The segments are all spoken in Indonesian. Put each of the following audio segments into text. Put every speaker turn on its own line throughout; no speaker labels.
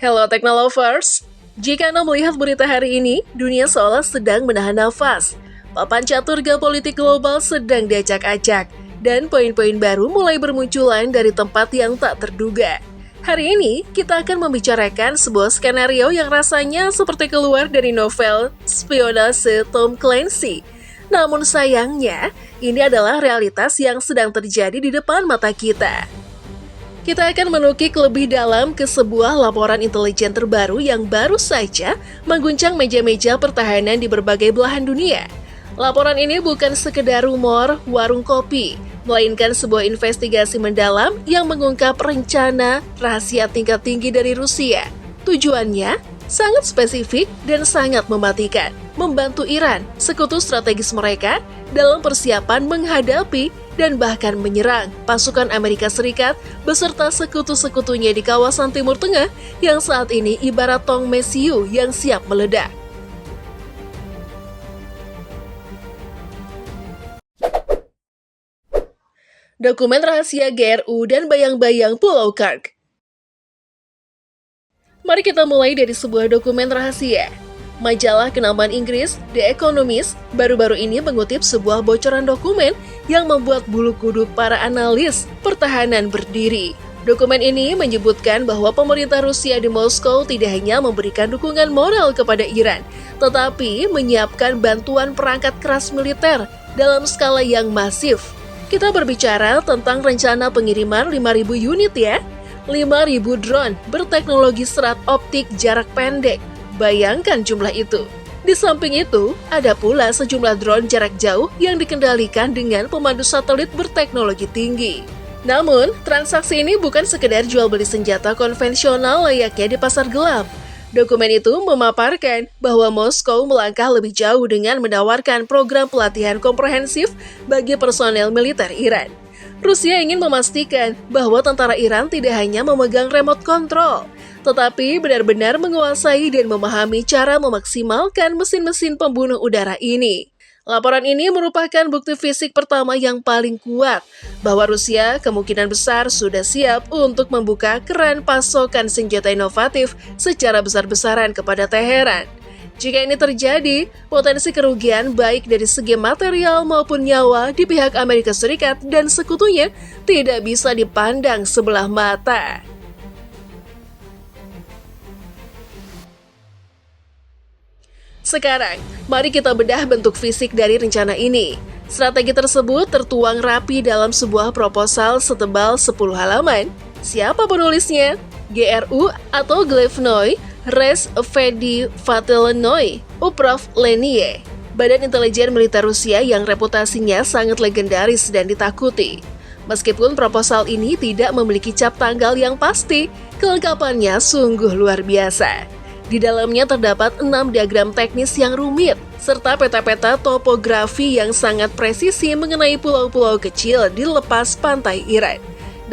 Hello Technolovers, jika Anda melihat berita hari ini, dunia seolah sedang menahan nafas. Papan catur geopolitik global sedang diacak-acak, dan poin-poin baru mulai bermunculan dari tempat yang tak terduga. Hari ini, kita akan membicarakan sebuah skenario yang rasanya seperti keluar dari novel spionase Tom Clancy. Namun sayangnya, ini adalah realitas yang sedang terjadi di depan mata kita. Kita akan menukik lebih dalam ke sebuah laporan intelijen terbaru yang baru saja mengguncang meja-meja pertahanan di berbagai belahan dunia. Laporan ini bukan sekedar rumor warung kopi, melainkan sebuah investigasi mendalam yang mengungkap rencana rahasia tingkat tinggi dari Rusia. Tujuannya sangat spesifik dan sangat mematikan, membantu Iran, sekutu strategis mereka, dalam persiapan menghadapi dan bahkan menyerang pasukan Amerika Serikat beserta sekutu-sekutunya di kawasan Timur Tengah yang saat ini ibarat tong mesiu yang siap meledak. Dokumen rahasia GRU dan bayang-bayang Pulau Karg. Mari kita mulai dari sebuah dokumen rahasia. Majalah kenamaan Inggris, The Economist, baru-baru ini mengutip sebuah bocoran dokumen yang membuat bulu kuduk para analis pertahanan berdiri. Dokumen ini menyebutkan bahwa pemerintah Rusia di Moskow tidak hanya memberikan dukungan moral kepada Iran, tetapi menyiapkan bantuan perangkat keras militer dalam skala yang masif. Kita berbicara tentang rencana pengiriman 5.000 unit ya, 5.000 drone berteknologi serat optik jarak pendek. Bayangkan jumlah itu. Di samping itu, ada pula sejumlah drone jarak jauh yang dikendalikan dengan pemandu satelit berteknologi tinggi. Namun, transaksi ini bukan sekedar jual beli senjata konvensional layaknya di pasar gelap. Dokumen itu memaparkan bahwa Moskow melangkah lebih jauh dengan menawarkan program pelatihan komprehensif bagi personel militer Iran. Rusia ingin memastikan bahwa tentara Iran tidak hanya memegang remote control, tetapi benar-benar menguasai dan memahami cara memaksimalkan mesin-mesin pembunuh udara ini. Laporan ini merupakan bukti fisik pertama yang paling kuat bahwa Rusia kemungkinan besar sudah siap untuk membuka keran pasokan senjata inovatif secara besar-besaran kepada Teheran. Jika ini terjadi, potensi kerugian baik dari segi material maupun nyawa di pihak Amerika Serikat dan sekutunya tidak bisa dipandang sebelah mata. Sekarang, mari kita bedah bentuk fisik dari rencana ini. Strategi tersebut tertuang rapi dalam sebuah proposal setebal 10 halaman. Siapa penulisnya? GRU atau Glevnoy Resvedivatelnoy Upravlenie, badan intelijen militer Rusia yang reputasinya sangat legendaris dan ditakuti. Meskipun proposal ini tidak memiliki cap tanggal yang pasti, kelengkapannya sungguh luar biasa. Di dalamnya terdapat 6 diagram teknis yang rumit, serta peta-peta topografi yang sangat presisi mengenai pulau-pulau kecil di lepas pantai Iran.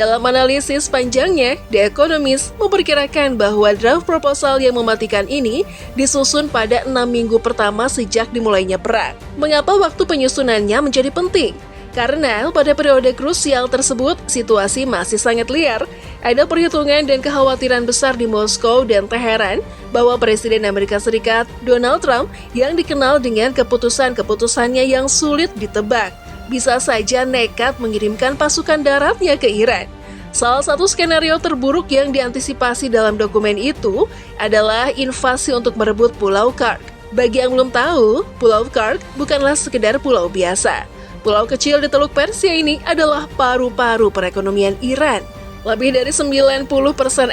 Dalam analisis panjangnya, The Economist memperkirakan bahwa draft proposal yang mematikan ini disusun pada 6 minggu pertama sejak dimulainya perang. Mengapa waktu penyusunannya menjadi penting? Karena pada periode krusial tersebut, situasi masih sangat liar. Ada perhitungan dan kekhawatiran besar di Moskow dan Teheran bahwa Presiden Amerika Serikat, Donald Trump, yang dikenal dengan keputusan-keputusannya yang sulit ditebak, bisa saja nekat mengirimkan pasukan daratnya ke Iran. Salah satu skenario terburuk yang diantisipasi dalam dokumen itu adalah invasi untuk merebut Pulau Karg. Bagi yang belum tahu, Pulau Karg bukanlah sekedar pulau biasa. Pulau kecil di Teluk Persia ini adalah paru-paru perekonomian Iran. Lebih dari 90%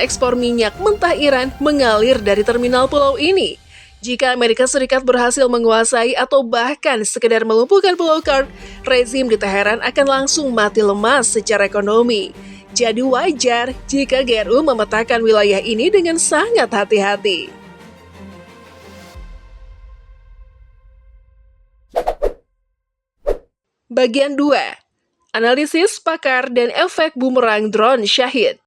ekspor minyak mentah Iran mengalir dari terminal pulau ini. Jika Amerika Serikat berhasil menguasai atau bahkan sekedar melumpuhkan Pulau Karg, rezim di Teheran akan langsung mati lemas secara ekonomi. Jadi wajar jika GRU memetakan wilayah ini dengan sangat hati-hati. Bagian 2. Analisis pakar dan efek bumerang drone Shahid.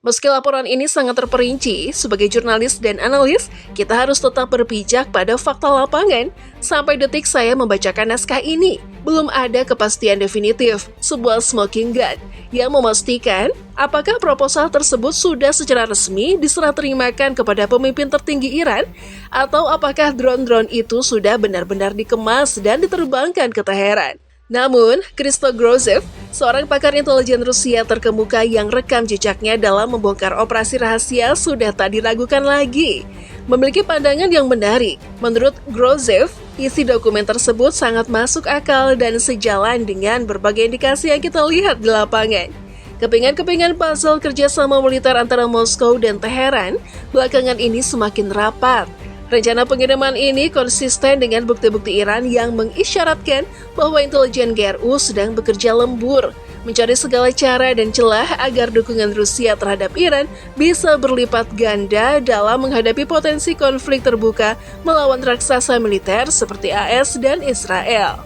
Meski laporan ini sangat terperinci, sebagai jurnalis dan analis, kita harus tetap berpijak pada fakta lapangan. Sampai detik saya membacakan naskah ini, belum ada kepastian definitif, sebuah smoking gun, yang memastikan apakah proposal tersebut sudah secara resmi diserah terimakan kepada pemimpin tertinggi Iran, atau apakah drone-drone itu sudah benar-benar dikemas dan diterbangkan ke Teheran. Namun, Christo Grozev, seorang pakar intelijen Rusia terkemuka yang rekam jejaknya dalam membongkar operasi rahasia sudah tak diragukan lagi. Memiliki pandangan yang menarik. Menurut Grozev, isi dokumen tersebut sangat masuk akal dan sejalan dengan berbagai indikasi yang kita lihat di lapangan. Kepingan-kepingan puzzle kerjasama militer antara Moskow dan Teheran belakangan ini semakin rapat. Rencana pengiriman ini konsisten dengan bukti-bukti Iran yang mengisyaratkan bahwa intelijen GRU sedang bekerja lembur, mencari segala cara dan celah agar dukungan Rusia terhadap Iran bisa berlipat ganda dalam menghadapi potensi konflik terbuka melawan raksasa militer seperti AS dan Israel.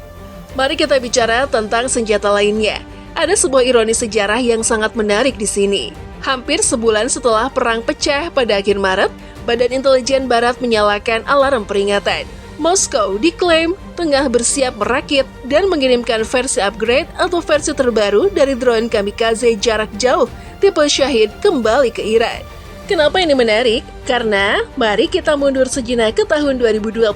Mari kita bicara tentang senjata lainnya. Ada sebuah ironi sejarah yang sangat menarik di sini. Hampir sebulan setelah perang pecah pada akhir Maret, Badan Intelijen Barat menyalakan alarm peringatan. Moskow diklaim tengah bersiap merakit dan mengirimkan versi upgrade atau versi terbaru dari drone kamikaze jarak jauh tipe Shahid kembali ke Iran. Kenapa ini menarik? Karena mari kita mundur sejenak ke tahun 2022.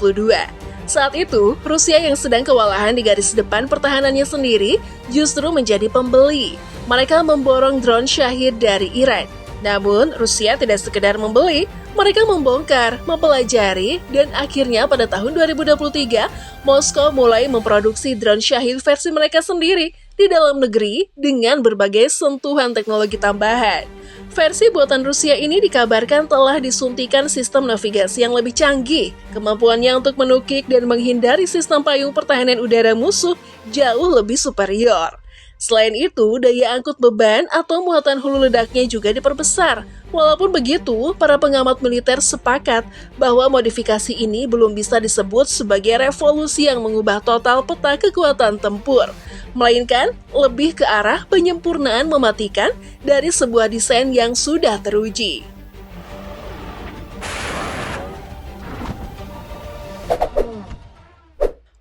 Saat itu, Rusia yang sedang kewalahan di garis depan pertahanannya sendiri justru menjadi pembeli. Mereka memborong drone Shahid dari Iran. Namun, Rusia tidak sekedar membeli, mereka membongkar, mempelajari, dan akhirnya pada tahun 2023, Moskow mulai memproduksi drone Shahid versi mereka sendiri di dalam negeri dengan berbagai sentuhan teknologi tambahan. Versi buatan Rusia ini dikabarkan telah disuntikan sistem navigasi yang lebih canggih. Kemampuannya untuk menukik dan menghindari sistem payung pertahanan udara musuh jauh lebih superior. Selain itu, daya angkut beban atau muatan hulu ledaknya juga diperbesar. Walaupun begitu, para pengamat militer sepakat bahwa modifikasi ini belum bisa disebut sebagai revolusi yang mengubah total peta kekuatan tempur, melainkan lebih ke arah penyempurnaan mematikan dari sebuah desain yang sudah teruji.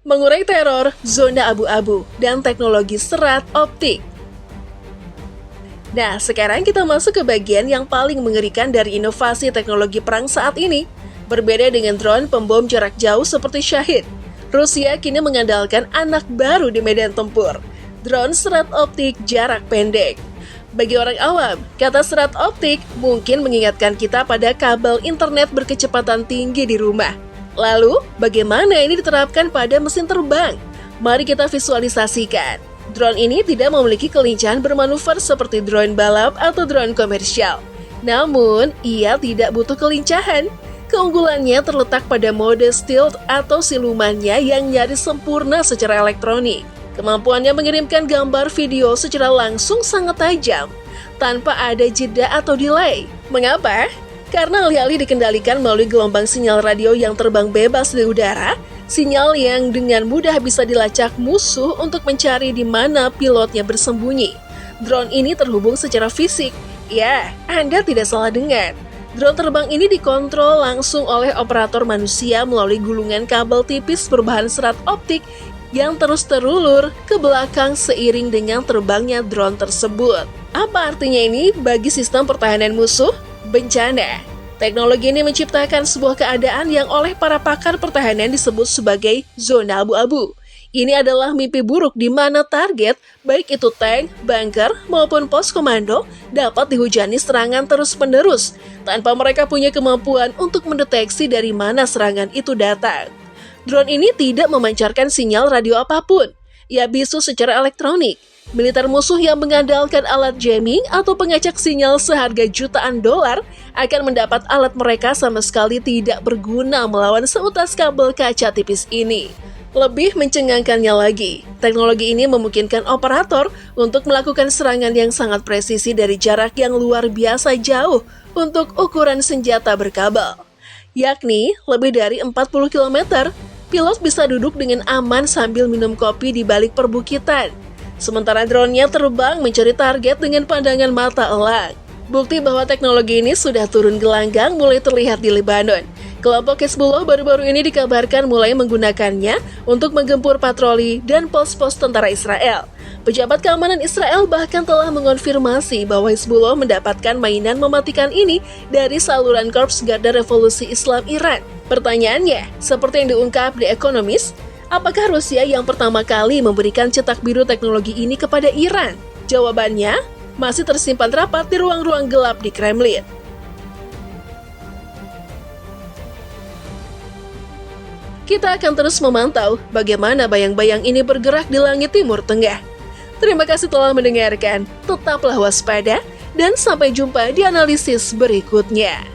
Mengurai teror, zona abu-abu, dan teknologi serat optik. Nah, sekarang kita masuk ke bagian yang paling mengerikan dari inovasi teknologi perang saat ini. Berbeda dengan drone pembom jarak jauh seperti Shahid, Rusia kini mengandalkan anak baru di medan tempur, drone serat optik jarak pendek. Bagi orang awam, kata serat optik mungkin mengingatkan kita pada kabel internet berkecepatan tinggi di rumah. Lalu, bagaimana ini diterapkan pada mesin terbang? Mari kita visualisasikan. Drone ini tidak memiliki kelincahan bermanuver seperti drone balap atau drone komersial. Namun, ia tidak butuh kelincahan. Keunggulannya terletak pada mode stealth atau silumannya yang nyaris sempurna secara elektronik. Kemampuannya mengirimkan gambar video secara langsung sangat tajam, tanpa ada jeda atau delay. Mengapa? Karena alih-alih dikendalikan melalui gelombang sinyal radio yang terbang bebas di udara, sinyal yang dengan mudah bisa dilacak musuh untuk mencari di mana pilotnya bersembunyi. Drone ini terhubung secara fisik. Ya, Anda tidak salah dengar. Drone terbang ini dikontrol langsung oleh operator manusia melalui gulungan kabel tipis berbahan serat optik yang terus terulur ke belakang seiring dengan terbangnya drone tersebut. Apa artinya ini bagi sistem pertahanan musuh? Bencana. Teknologi ini menciptakan sebuah keadaan yang oleh para pakar pertahanan disebut sebagai zona abu-abu. Ini adalah mimpi buruk di mana target, baik itu tank, bunker, maupun pos komando, dapat dihujani serangan terus-menerus, tanpa mereka punya kemampuan untuk mendeteksi dari mana serangan itu datang. Drone ini tidak memancarkan sinyal radio apapun. Ia bisu secara elektronik. Militer musuh yang mengandalkan alat jamming atau pengacak sinyal seharga jutaan dolar akan mendapat alat mereka sama sekali tidak berguna melawan seutas kabel kaca tipis ini. Lebih mencengangkannya lagi, teknologi ini memungkinkan operator untuk melakukan serangan yang sangat presisi dari jarak yang luar biasa jauh untuk ukuran senjata berkabel, yakni lebih dari 40 km. Pilot bisa duduk dengan aman sambil minum kopi di balik perbukitan. Sementara drone-nya terbang mencari target dengan pandangan mata elang. Bukti bahwa teknologi ini sudah turun gelanggang mulai terlihat di Lebanon. Kelompok Hezbollah baru-baru ini dikabarkan mulai menggunakannya untuk menggempur patroli dan pos-pos tentara Israel. Pejabat keamanan Israel bahkan telah mengonfirmasi bahwa Hezbollah mendapatkan mainan mematikan ini dari saluran Korps Garda Revolusi Islam Iran. Pertanyaannya, seperti yang diungkap di Economist, apakah Rusia yang pertama kali memberikan cetak biru teknologi ini kepada Iran? Jawabannya, masih tersimpan rapat di ruang-ruang gelap di Kremlin. Kita akan terus memantau bagaimana bayang-bayang ini bergerak di langit Timur Tengah. Terima kasih telah mendengarkan, tetaplah waspada, dan sampai jumpa di analisis berikutnya.